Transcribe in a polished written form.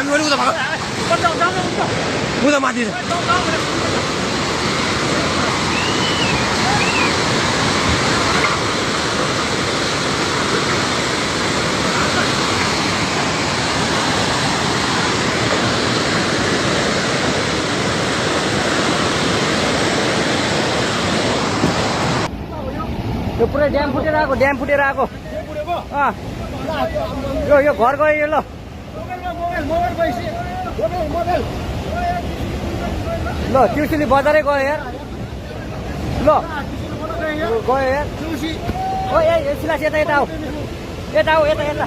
मैले उता भएको उता माथि यो पुरै ड्याम फुटेर आएको यो घर गयो यो ल ल ट्युसुली बजारै गयो यार ल गयो यार ओ ए सिलास यता आऊ यता